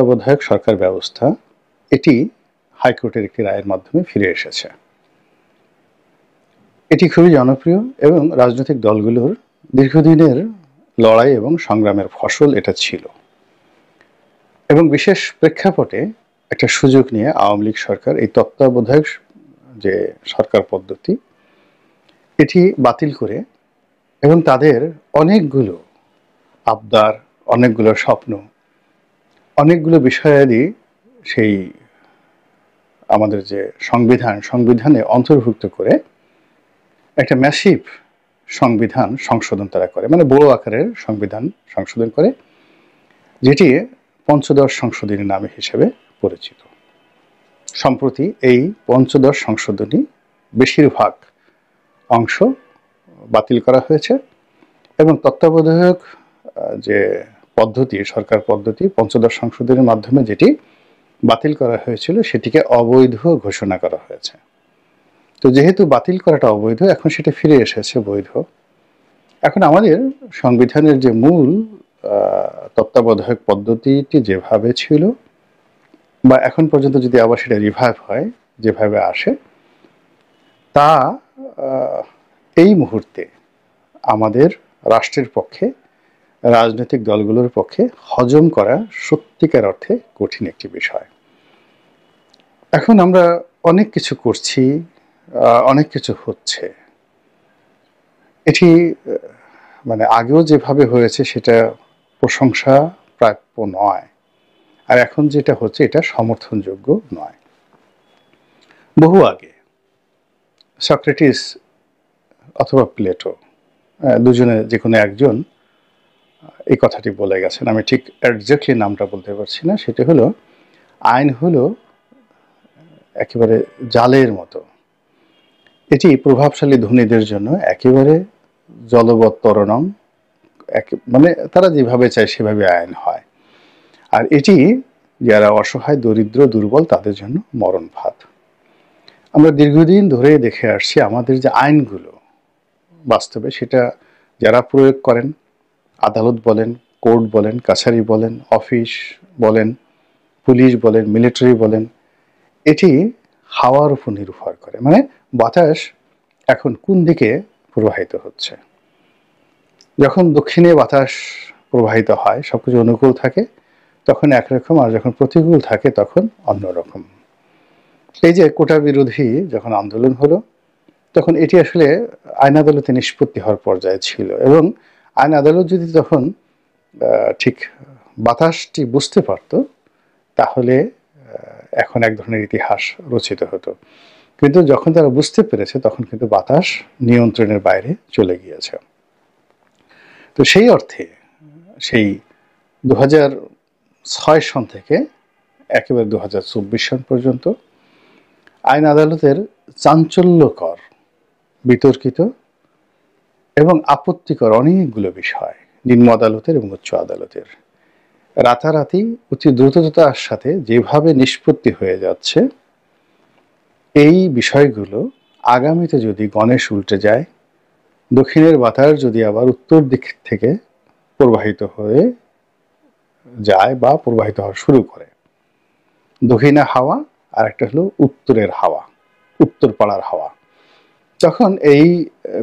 তত্ত্বাবধায়ক সরকার ব্যবস্থা এটি হাইকোর্টের একটি রায়ের মাধ্যমে ফিরে এসেছে। এটি খুবই জনপ্রিয় এবং রাজনৈতিক দলগুলোর দীর্ঘদিনের লড়াই এবং সংগ্রামের ফসল এটা ছিল। এবং বিশেষ প্রেক্ষাপটে একটা সুযোগ নিয়ে আওয়ামী লীগ সরকার এই তত্ত্বাবধায়ক যে সরকার পদ্ধতি এটি বাতিল করে এবং তাদের অনেকগুলো আবদার, অনেকগুলো স্বপ্ন, অনেকগুলো বিষয়াদি সেই আমাদের যে সংবিধানে অন্তর্ভুক্ত করে একটা ম্যাসিভ সংবিধান সংশোধন তারা করে, মানে বড় আকারের সংবিধান সংশোধন করে, যেটি পঞ্চদশ সংশোধনী নামে হিসেবে পরিচিত। সম্প্রতি এই পঞ্চদশ সংশোধনী বেশিরভাগ অংশ বাতিল করা হয়েছে এবং তত্ত্বাবধায়ক যে পদ্ধতি, সরকার পদ্ধতি পঞ্চদশ সংশোধনীর মাধ্যমে যেটি বাতিল করা হয়েছিল সেটিকে অবৈধ ঘোষণা করা হয়েছে। তো যেহেতু বাতিল করাটা অবৈধ, এখন সেটা ফিরে এসেছে বৈধ। এখন আমাদের সংবিধানের যে মূল তত্ত্বাবধায়ক পদ্ধতিটি যেভাবে ছিল বা এখন পর্যন্ত যদি আবার সেটা রিভাইভ হয়, যেভাবে আসে, তা এই মুহূর্তে আমাদের রাষ্ট্রের পক্ষে, রাজনৈতিক দলগুলোর পক্ষে হজম করা সত্যিকার অর্থে কঠিন একটি বিষয়। এখন আমরা অনেক কিছু করছি, অনেক কিছু হচ্ছে, এটি মানে আগেও যেভাবে হয়েছে সেটা প্রশংসা প্রাপ্য নয়, আর এখন যেটা হচ্ছে এটা সমর্থনযোগ্য নয়। বহু আগে সক্রেটিস অথবা প্লেটো, দুজনে যে কোনো একজন এই কথাটি বলে গেছেন, আমি ঠিক এক্স্যাক্টলি নামটা বলতে পারছি না। সেটা হলো, আইন হলো একেবারে জালের মতো, এটি প্রভাবশালী ধনীদের জন্য একেবারে জলবত্তরণম, মানে তারা যেভাবে চায় সেভাবে আইন হয়, আর এটি যারা অসহায়, দরিদ্র, দুর্বল তাদের জন্য মরণ ফাঁদ। আমরা দীর্ঘদিন ধরে দেখে আসছি আমাদের যে আইনগুলো বাস্তবে সেটা যারা প্রয়োগ করেন, আদালত বলেন, কোর্ট বলেন, কাছারি বলেন, অফিস বলেন, পুলিশ বলেন, মিলিটারি বলেন, এটি হাওয়ার উপর নির্ভর করে, মানে বাতাস এখন কোন দিকে প্রবাহিত হচ্ছে। যখন দক্ষিণে বাতাস প্রবাহিত হয়, সবকিছু অনুকূল থাকে, তখন একরকম, আর যখন প্রতিকূল থাকে তখন অন্যরকম। এই যে কোটা বিরোধী যখন আন্দোলন হলো, তখন এটি আসলে আইন আদালতে নিষ্পত্তি হওয়ার পর্যায়ে ছিল, এবং আইন আদালত যদি তখন ঠিক বাতাসটি বুঝতে পারত, তাহলে এখন এক ধরনের ইতিহাস রচিত হতো। কিন্তু যখন তারা বুঝতে পেরেছে, তখন কিন্তু বাতাস নিয়ন্ত্রণের বাইরে চলে গিয়েছে। তো সেই অর্থে সেই 2006 সন থেকে একেবারে 2024 সন পর্যন্ত আইন আদালতের চাঞ্চল্যকর, বিতর্কিত এবং আপত্তিকর অনেকগুলো বিষয়, নিম্ন আদালতের এবং উচ্চ আদালতের, রাতারাতি অতি দ্রুততার সাথে যেভাবে নিষ্পত্তি হয়ে যাচ্ছে, এই বিষয়গুলো আগামীতে যদি গণেশ উল্টে যায়, দক্ষিণের বাতাস যদি আবার উত্তর দিক থেকে প্রবাহিত হয়ে যায় বা প্রবাহিত হওয়া শুরু করে, দক্ষিণে হাওয়া আর একটা হলো উত্তরের হাওয়া, উত্তর পাড়ার হাওয়া, তখন এই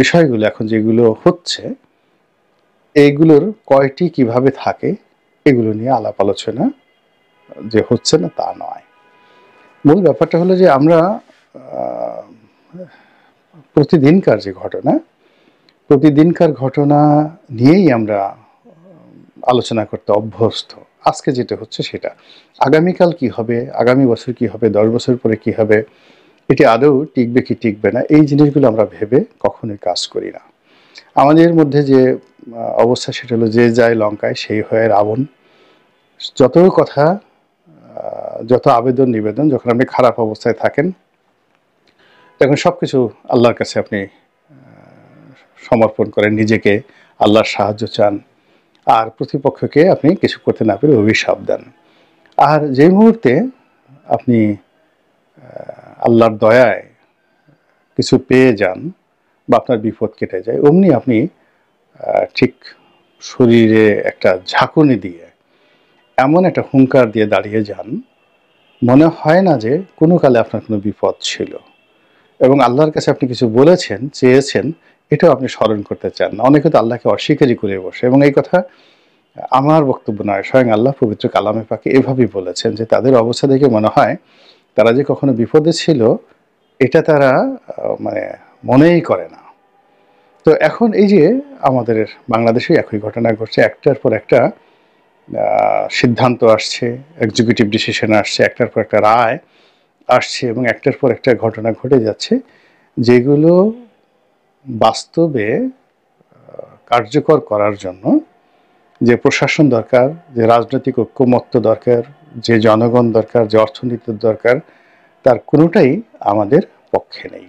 বিষয়গুলো এখন যেগুলো হচ্ছে, এইগুলোর কয়টি কিভাবে থাকে এগুলো নিয়ে আলাপ আলোচনা যে হচ্ছে না তা নয়। মূল ব্যাপারটা হলো যে আমরা প্রতিদিনকার যে ঘটনা, প্রতিদিনকার ঘটনা নিয়েই আমরা আলোচনা করতে অভ্যস্ত। আজকে যেটা হচ্ছে সেটা, আগামীকাল কি হবে, আগামী বছর কি হবে, 10 বছর পরে কি হবে, এটি আদৌ টিকবে কি টিকবে না, এই জিনিসগুলো আমরা ভেবে কখনোই কাজ করি না। আমাদের মধ্যে যে অবস্থা সেটা হলো, যে যায় লঙ্কায় সেই হয়ে রাবণ। যত কথা, যত আবেদন নিবেদন, যখন আপনি খারাপ অবস্থায় থাকেন তখন সব কিছু আল্লাহর কাছে আপনি সমর্পণ করেন, নিজেকে আল্লাহর সাহায্য চান, আর প্রতিপক্ষকে আপনি কিছু করতে না পেরে অভিশাপ দেন। আর যে মুহূর্তে আপনি আল্লাহর দয়ায় কিছু পেয়ে যান বা আপনার বিপদ কেটে যায়, অমনি আপনি ঠিক শরীরে একটা ঝাঁকুনি দিয়ে এমন একটা হুঙ্কার দিয়ে দাঁড়িয়ে যান, মনে হয় না যে কোনো কালে আপনার কোনো বিপদ ছিল এবং আল্লাহর কাছে আপনি কিছু বলেছেন, চেয়েছেন, এটাও আপনি স্মরণ করতে চান না। অনেকে তো আল্লাহকে অস্বীকারই করে বসে এবং এই কথা আমার বক্তব্য নয়, স্বয়ং আল্লাহ পবিত্র কালামে পাকে এভাবেই বলেছেন যে তাদের অবস্থা দেখে মনে হয় তারা যে কখনো বিপদে ছিল এটা তারা মানে মনেই করে না। তো এখন এই যে আমাদের বাংলাদেশে একই ঘটনা ঘটছে, একটার পর একটা সিদ্ধান্ত আসছে, এক্সিকিউটিভ ডিসিশন আসছে, একটার পর একটা রায় আসছে এবং একটার পর একটা ঘটনা ঘটে যাচ্ছে যেগুলো বাস্তবে কার্যকর করার জন্য যে প্রশাসন দরকার, যে রাজনৈতিক ঐক্যমত্য দরকার, যে জনগণ দরকার, যে অর্থনীতির দরকার, তার কোনোটাই আমাদের পক্ষে নেই।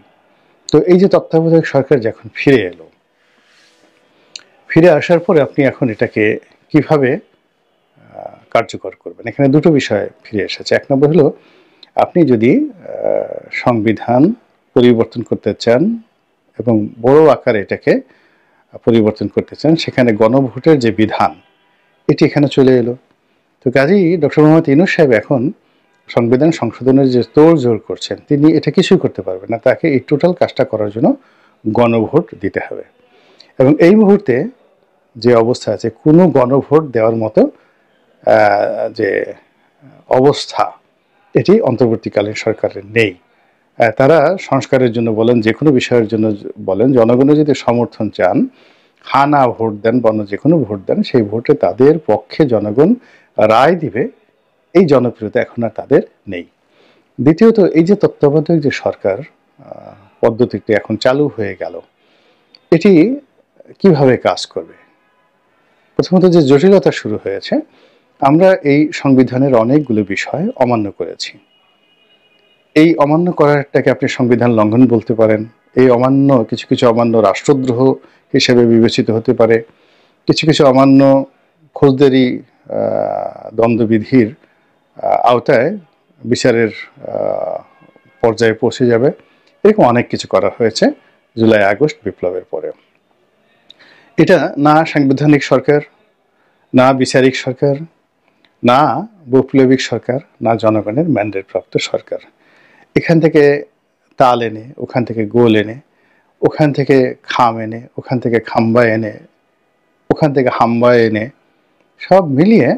তো এই যে তত্ত্বাবধায়ক সরকার যখন ফিরে এলো, ফিরে আসার পরে আপনি এখন এটাকে কিভাবে কার্যকর করবেন, এখানে দুটো বিষয় ফিরে এসেছে। এক নম্বর হলো আপনি যদি সংবিধান পরিবর্তন করতে চান এবং বড় আকারে এটাকে পরিবর্তন করতে চান, সেখানে গণভোটের যে বিধান এটি এখানে চলে এলো। তো কাজেই ডক্টর মোহাম্মদ ইউনূস সাহেব এখন সংবিধান সংশোধনের যে তোড়জোড় করছেন, তিনি এটা কিছুই করতে পারবেন না। তাকে এই টোটাল কাজটা করার জন্য গণভোট দিতে হবে এবং এই মুহূর্তে যে অবস্থা আছে, কোনো গণভোট দেওয়ার মতো যে অবস্থা এটি অন্তর্বর্তীকালীন সরকারের নেই। তারা সংস্কারের জন্য বলেন, যে কোনো বিষয়ের জন্য বলেন, জনগণের যদি সমর্থন চান, হা না ভোট দেন, বন্য যে কোনো ভোট দেন, সেই ভোটে তাদের পক্ষে জনগণ রায় দিবে, এই জনপ্রিয়তা এখন আর তাদের নেই। দ্বিতীয়ত, এই যে তত্ত্বাবধায়ক যে সরকার পদ্ধতিটি এখন চালু হয়ে গেল, এটি কিভাবে কাজ করবে? প্রথমত যে জটিলতা শুরু হয়েছে, আমরা এই সংবিধানের অনেকগুলো বিষয় অমান্য করেছি। এই অমান্য করাটাকে আপনি সংবিধান লঙ্ঘন বলতে পারেন। এই অমান্য কিছু কিছু অমান্য রাষ্ট্রদ্রোহ হিসেবে বিবেচিত হতে পারে, কিছু কিছু অমান্য ফৌজদারি দ্বন্দ্ববিধির আওতায় বিচারের পর্যায়ে পৌঁছে যাবে। এরকম অনেক কিছু করা হয়েছে জুলাই আগস্ট বিপ্লবের পরে। এটা না সাংবিধানিক সরকার, না বিচারিক সরকার, না বৈপ্লবিক সরকার, না জনগণের ম্যান্ডেট প্রাপ্ত সরকার। এখান থেকে তাল এনে, ওখান থেকে গোল এনে, ওখান থেকে খাম এনে, ওখান থেকে খাম্বা এনে, ওখান থেকে হাম্বা এনে, সব মিলিয়ে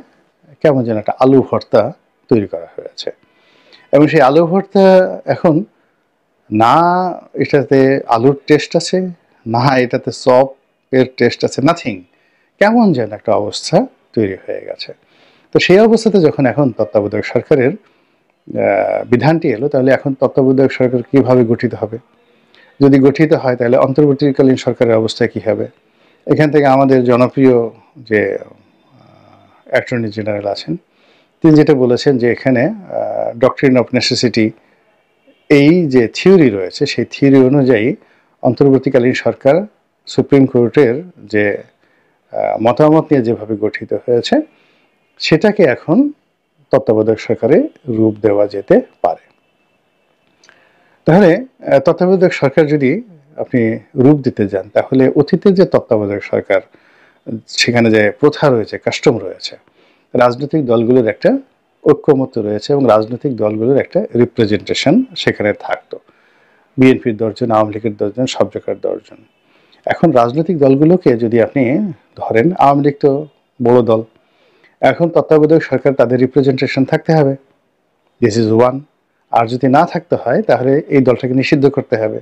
কেমন যেন একটা আলু ভর্তা তৈরি করা হয়েছে এবং সেই আলু ভর্তা এখন না এটাতে আলুর টেস্ট আছে, না এটাতে চপের টেস্ট আছে, নাথিং। কেমন যেন একটা অবস্থা তৈরি হয়ে গেছে। তো সেই অবস্থাতে যখন এখন তত্ত্বাবধায়ক সরকারের বিধানটি এলো, তাহলে এখন তত্ত্বাবধায়ক সরকার কিভাবে গঠিত হবে? যদি গঠিত হয় তাহলে অন্তর্বর্তীকালীন সরকারের অবস্থা কী হবে? এখান থেকে আমাদের জনপ্রিয় যে অ্যাটর্নি জেনারেল আছেন, তিনি যেটা বলেছেন যে এখানে ডক্ট্রিন অফ নেসেসিটি, এই যে থিওরি রয়েছে, সেই থিওরি অনুযায়ী অন্তর্বর্তীকালীন সরকার সুপ্রিম কোর্টের যে মতামত নিয়ে যেভাবে গঠিত হয়েছে, সেটাকে এখন তত্ত্বাবধায়ক সরকারে রূপ দেওয়া যেতে পারে। তাহলে তত্ত্বাবধায়ক সরকার যদি আপনি রূপ দিতে যান, তাহলে অতীতের যে তত্ত্বাবধায়ক সরকার, সেখানে যে প্রথা রয়েছে, কাস্টম রয়েছে, রাজনৈতিক দলগুলোর একটা ঐক্যমত্য রয়েছে এবং রাজনৈতিক দলগুলোর একটা রিপ্রেজেন্টেশন সেখানে থাকতো। বিএনপির 10 জন, আওয়ামী লীগের 10 জন, সব জায়গার 10 জন। এখন রাজনৈতিক দলগুলোকে যদি আপনি ধরেন, আওয়ামী লীগ তো বড় দল, এখন তত্ত্বাবধায়ক সরকার তাদের রিপ্রেজেন্টেশন থাকতে হবে, দিস ইজ ওয়ান। আর যদি না থাকতে হয় তাহলে এই দলটাকে নিষিদ্ধ করতে হবে।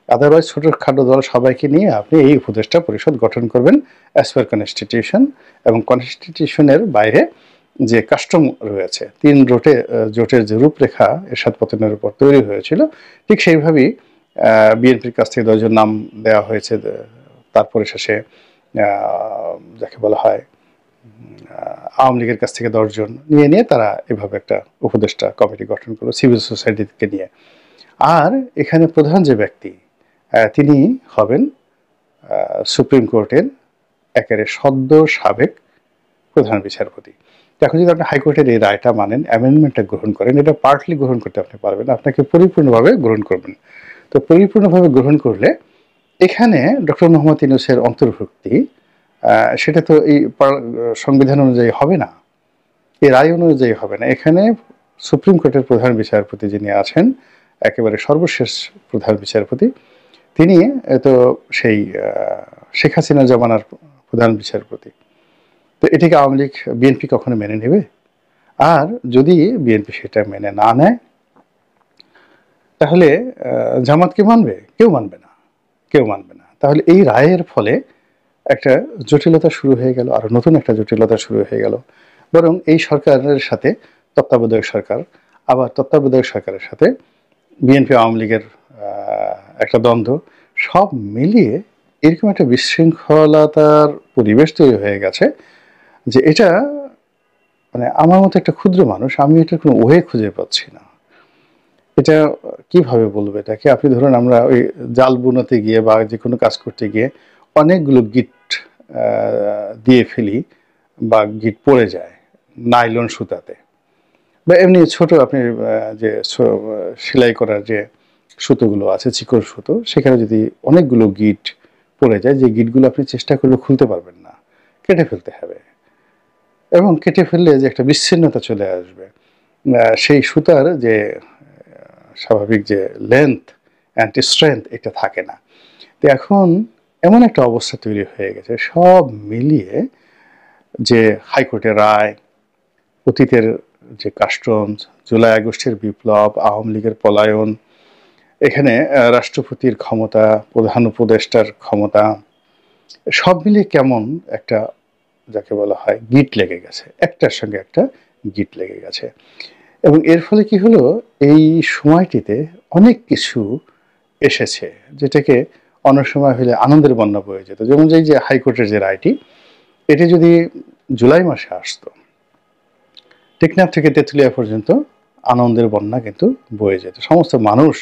আদারওয়াইজ ছোটোখাটো দল সবাইকে নিয়ে আপনি এই উপদেষ্টা পরিষদ গঠন করবেন অ্যাজ পার কনস্টিটিউশন, এবং কনস্টিটিউশনের বাইরে যে কাস্টম রয়েছে, 3 জোটের যে রূপরেখা এরশাদ পতনের উপর তৈরি হয়েছিল, ঠিক সেইভাবেই বিএনপির কাছ থেকে 10 জন নাম দেওয়া হয়েছে। তারপরে শেষে যাকে বলা হয় আওয়ামী লীগের কাছ থেকে 10 জন নিয়ে তারা এভাবে একটা উপদেষ্টা কমিটি গঠন করলো সিভিল সোসাইটিকে নিয়ে। আর এখানে প্রধান যে ব্যক্তি, তিনি হবেন সুপ্রিম কোর্টের একেবারে সদ্য সাবেক প্রধান বিচারপতি। এখন যদি আপনি হাইকোর্টের এই রায়টা মানেন, অ্যামেন্ডমেন্টটা গ্রহণ করেন, এটা পার্টলি গ্রহণ করতে আপনি পারবেন, আপনাকে পরিপূর্ণভাবে গ্রহণ করবেন। তো পরিপূর্ণভাবে গ্রহণ করলে এখানে ডক্টর মোহাম্মদ ইউনূসের অন্তর্ভুক্তি, সেটা তো এই সংবিধান অনুযায়ী হবে না। এই রায় অনুযায়ী হবে না। এখানে সুপ্রিম কোর্টের প্রধান বিচারপতি যিনি আছেন, একেবারে সর্বশেষ প্রধান বিচারপতি, তিনি তো সেই শেখ হাসিনা জমানার প্রধান বিচারপতি। তো এটিকে আওয়ামী লীগ বিএনপি কখনো মেনে নেবে? আর যদি বিএনপি সেটা মেনে না নেয়, তাহলে জামাত কি মানবে? কেউ মানবে না, কেউ মানবে না। তাহলে এই রায়ের ফলে একটা জটিলতা শুরু হয়ে গেল, আরো নতুন একটা জটিলতা শুরু হয়ে গেল। বরং এই সরকারের সাথে তত্ত্বাবধায়ক সরকার, আবার তত্ত্বাবধায়ক সরকারের সাথে বিএনপি আওয়ামী লীগের একটা দ্বন্দ্ব, সব মিলিয়ে এরকম একটা বিশৃঙ্খলতার পরিবেশ তৈরি হয়ে গেছে যে এটা মানে আমার মতো একটা ক্ষুদ্র মানুষ, আমি এটার কোনো ওয়ে খুঁজে পাচ্ছি না। এটা কিভাবে বলবো এটাকে? আপনি ধরুন আমরা ওই জাল বুনতে গিয়ে বা যে কোনো কাজ করতে গিয়ে অনেকগুলো গিট দিয়ে ফেলি বা গিট পড়ে যায় নাইলন সুতাতে, বা এমনি ছোট আপনি যে সেলাই করার যে সুতোগুলো আছে, চিকন সুতো, সেখানে যদি অনেকগুলো গিট পড়ে যায়, যে গিটগুলো আপনি চেষ্টা করলে খুলতে পারবেন না, কেটে ফেলতে হবে। এবং কেটে ফেললে যে একটা বিচ্ছিন্নতা চলে আসবে, সেই সুতার যে স্বাভাবিক যে লেন্থ অ্যান্ড স্ট্রেংথ, এটা থাকে না। তো এখন এমন একটা অবস্থা তৈরি হয়ে গেছে, সব মিলিয়ে যে হাইকোর্টের রায়, অতীতের যে কাস্টমস, জুলাই আগস্টের বিপ্লব, আওয়ামী লীগের পলায়ন, এখানে রাষ্ট্রপতির ক্ষমতা, প্রধান উপদেষ্টার ক্ষমতা, সব মিলিয়ে কেমন একটা, যাকে বলা হয়, গিট লেগে গেছে, একটার সঙ্গে একটা গিট লেগে গেছে। এবং এর ফলে কি হলো, এই সময়টিতে অনেক কিছু এসেছে যেটাকে অন্য সময় হলে আনন্দের বন্যা বয়ে যেত। যেমন যে হাইকোর্টের যে রায়টি, এটি যদি জুলাই মাসে আসতো, টেকনাফ থেকে তেঁতুলিয়া পর্যন্ত আনন্দের বন্যা কিন্তু বয়ে যেত, সমস্ত মানুষ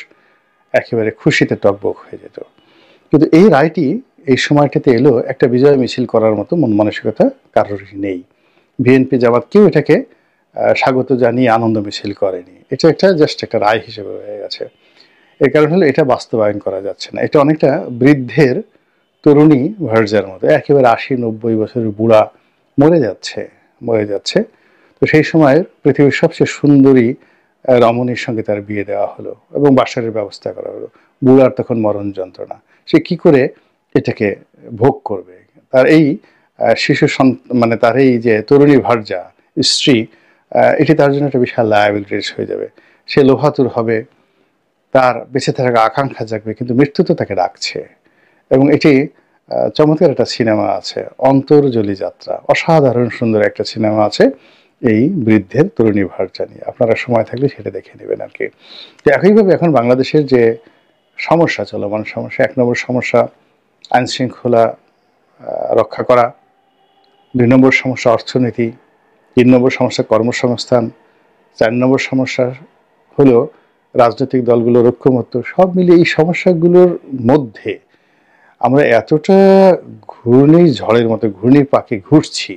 একেবারে খুশিতে টকবক হয়ে যেত। কিন্তু এই রায়টি এই সময়টাতে এলো, একটা বিজয় মিছিল করার মতো মন মানসিকতা কারোরই নেই। বিএনপি জামাত কেউ এটাকে স্বাগত জানিয়ে আনন্দ মিছিল করেনি। এটা একটা জাস্ট একটা রায় হিসেবে হয়ে গেছে। এর কারণ হলো এটা বাস্তবায়ন করা যাচ্ছে না। এটা অনেকটা বৃদ্ধের তরুণী ভার্যার মতো, একেবারে ৮০-৯০ বছরের বুড়া মরে যাচ্ছে, মরে যাচ্ছে। তো সেই সময় পৃথিবীর সবচেয়ে সুন্দরী রমণীর সঙ্গে তার বিয়ে দেওয়া হলো এবং বাসরের ব্যবস্থা করা হলো। বুড়ার তখন মরণ যন্ত্রণা, সে কি করে এটাকে ভোগ করবে? তার এই শিশু মানে তার এই যে তরুণী ভার্যা স্ত্রী, এটি তার জন্য একটা বিশাল লায়াবিলিটিস হয়ে যাবে। সে লোহাতুর হবে, তার বেঁচে থাকার আকাঙ্ক্ষা জাগবে, কিন্তু মৃত্যু তো তাকে ডাকছে। এবং এটি চমৎকার একটা সিনেমা আছে, অন্তর্জলি যাত্রা, অসাধারণ সুন্দর একটা সিনেমা আছে এই বৃদ্ধের তরুণী ভার্যা নিয়ে। আপনারা সময় থাকলে সেটা দেখে নেবেন আর কি। তো একইভাবে এখন বাংলাদেশের যে সমস্যা, চলমান সমস্যা, ১ নম্বর সমস্যা আইন শৃঙ্খলা রক্ষা করা, ২ নম্বর সমস্যা অর্থনীতি, ৩ নম্বর সমস্যা কর্মসংস্থান, ৪ নম্বর সমস্যা হলো রাজনৈতিক দলগুলোর ঐক্যমত্য। সব মিলিয়ে এই সমস্যাগুলোর মধ্যে আমরা এতটা ঘূর্ণিঝড়ের মতো ঘূর্ণির পাকে ঘুরছি,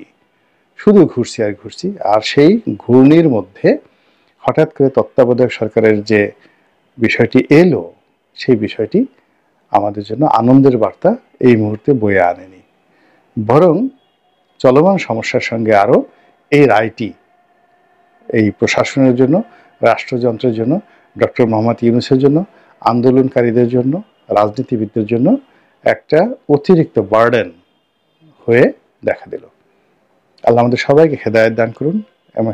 শুধু ঘুরছি আর ঘুরছি। আর সেই ঘূর্ণির মধ্যে হঠাৎ করে তত্ত্বাবধায়ক সরকারের যে বিষয়টি এলো, সেই বিষয়টি আমাদের জন্য আনন্দের বার্তা এই মুহূর্তে বয়ে আনেনি, বরং চলমান সমস্যার সঙ্গে আরও এই রায়টি এই প্রশাসনের জন্য, রাষ্ট্রযন্ত্রের জন্য, ডক্টর মোহাম্মদ ইউনূসের জন্য, আন্দোলনকারীদের জন্য, রাজনীতিবিদদের জন্য একটা অতিরিক্ত বার্ডেন হয়ে দেখা দিল। আল্লাহ আমাদের সবাইকে হেদায়েত দান করুন এবং